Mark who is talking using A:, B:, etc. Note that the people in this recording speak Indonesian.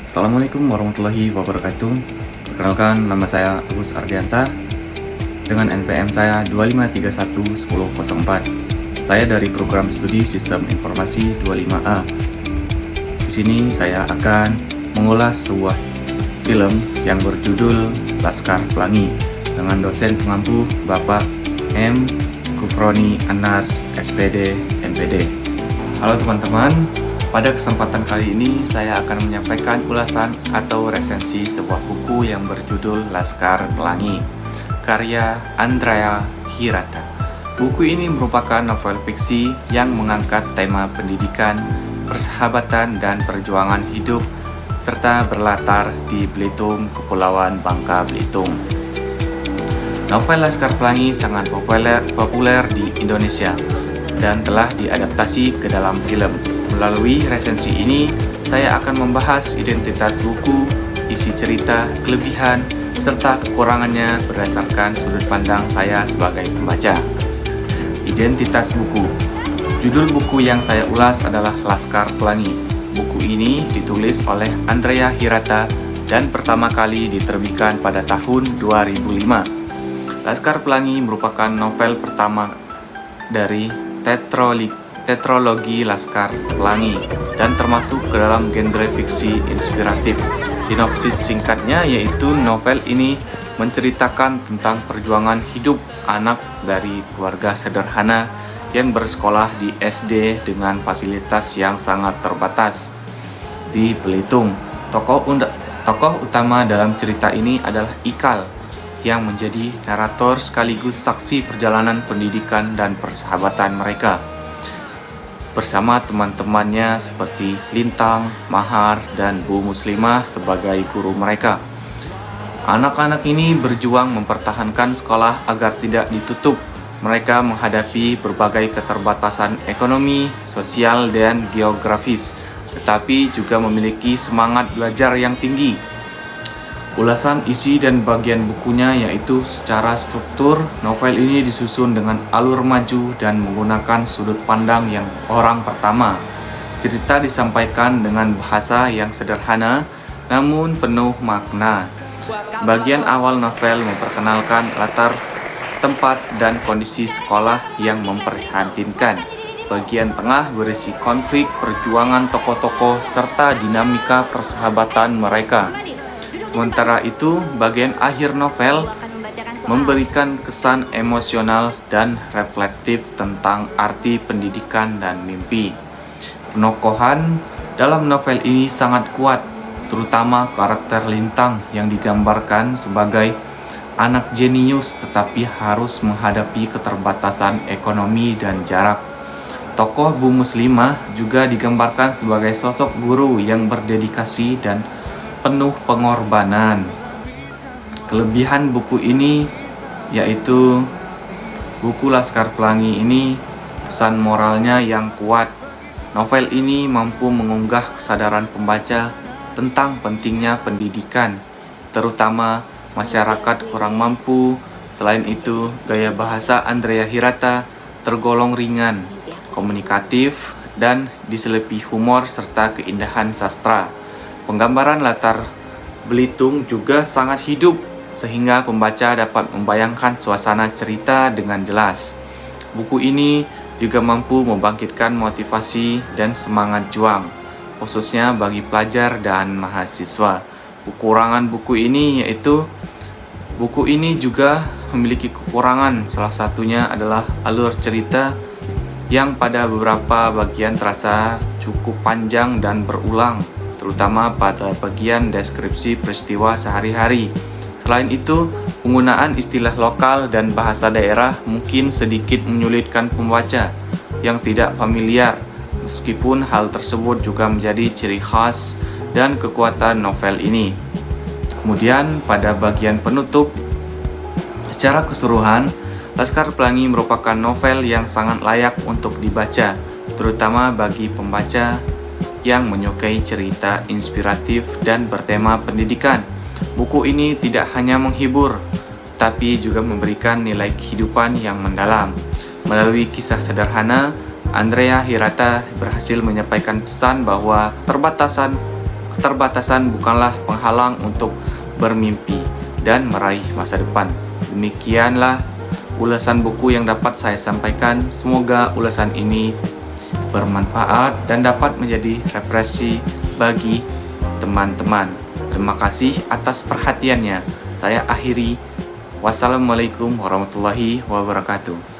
A: Assalamualaikum warahmatullahi wabarakatuh. Perkenalkan, nama saya Agus Ardiansah dengan NPM saya 25311004. Saya dari program studi Sistem Informasi 25A. Di sini saya akan mengulas sebuah film yang berjudul Laskar Pelangi dengan dosen pengampu Bapak M. Kufroni Anars, SPD, MPD. Halo teman-teman, pada kesempatan kali ini saya akan menyampaikan ulasan atau resensi sebuah buku yang berjudul Laskar Pelangi, karya Andrea Hirata. Buku ini merupakan novel fiksi yang mengangkat tema pendidikan, persahabatan, dan perjuangan hidup, serta berlatar di Belitung, Kepulauan Bangka Belitung. Novel Laskar Pelangi sangat populer di Indonesia dan telah diadaptasi ke dalam film. Melalui resensi ini, saya akan membahas identitas buku, isi cerita, kelebihan, serta kekurangannya berdasarkan sudut pandang saya sebagai pembaca. Identitas buku. Judul buku yang saya ulas adalah Laskar Pelangi. Buku ini ditulis oleh Andrea Hirata dan pertama kali diterbitkan pada tahun 2005. Laskar Pelangi merupakan novel pertama dari tetralogi Laskar Pelangi dan termasuk ke dalam genre fiksi inspiratif. Sinopsis singkatnya yaitu novel ini menceritakan tentang perjuangan hidup anak dari keluarga sederhana yang bersekolah di SD dengan fasilitas yang sangat terbatas di Belitung. Tokoh utama dalam cerita ini adalah Ikal yang menjadi narator sekaligus saksi perjalanan pendidikan dan persahabatan mereka bersama teman-temannya seperti Lintang, Mahar, dan Bu Muslimah sebagai guru mereka. Anak-anak ini berjuang mempertahankan sekolah agar tidak ditutup. Mereka menghadapi berbagai keterbatasan ekonomi, sosial, dan geografis, tetapi juga memiliki semangat belajar yang tinggi. Ulasan isi dan bagian bukunya yaitu secara struktur, novel ini disusun dengan alur maju dan menggunakan sudut pandang yang orang pertama. Cerita disampaikan dengan bahasa yang sederhana namun penuh makna. Bagian awal novel memperkenalkan latar tempat dan kondisi sekolah yang memprihatinkan. Bagian tengah berisi konflik, perjuangan tokoh-tokoh, serta dinamika persahabatan mereka. Sementara itu, bagian akhir novel memberikan kesan emosional dan reflektif tentang arti pendidikan dan mimpi. Penokohan dalam novel ini sangat kuat, terutama karakter Lintang yang digambarkan sebagai anak jenius tetapi harus menghadapi keterbatasan ekonomi dan jarak. Tokoh Bu Muslimah juga digambarkan sebagai sosok guru yang berdedikasi dan penuh pengorbanan. Kelebihan buku ini yaitu buku Laskar Pelangi ini pesan moralnya yang kuat. Novel ini mampu mengunggah kesadaran pembaca tentang pentingnya pendidikan, terutama masyarakat kurang mampu. Selain itu, gaya bahasa Andrea Hirata tergolong ringan, komunikatif, dan diselipi humor serta keindahan sastra. Penggambaran latar Belitung juga sangat hidup, sehingga pembaca dapat membayangkan suasana cerita dengan jelas. Buku ini juga mampu membangkitkan motivasi dan semangat juang, khususnya bagi pelajar dan mahasiswa. Kekurangan buku ini yaitu buku ini juga memiliki kekurangan, salah satunya adalah alur cerita yang pada beberapa bagian terasa cukup panjang dan berulang, terutama pada bagian deskripsi peristiwa sehari-hari. Selain itu, penggunaan istilah lokal dan bahasa daerah mungkin sedikit menyulitkan pembaca yang tidak familiar, meskipun hal tersebut juga menjadi ciri khas dan kekuatan novel ini. Kemudian, pada bagian penutup, secara keseluruhan, Laskar Pelangi merupakan novel yang sangat layak untuk dibaca, terutama bagi pembaca yang menyukai cerita inspiratif dan bertema pendidikan. Buku ini tidak hanya menghibur, tapi juga memberikan nilai kehidupan yang mendalam. Melalui kisah sederhana, Andrea Hirata berhasil menyampaikan pesan bahwa keterbatasan keterbatasan bukanlah penghalang untuk bermimpi dan meraih masa depan. Demikianlah ulasan buku yang dapat saya sampaikan. Semoga ulasan ini bermanfaat dan dapat menjadi referensi bagi teman-teman. Terima kasih atas perhatiannya. Saya akhiri. Wassalamualaikum warahmatullahi wabarakatuh.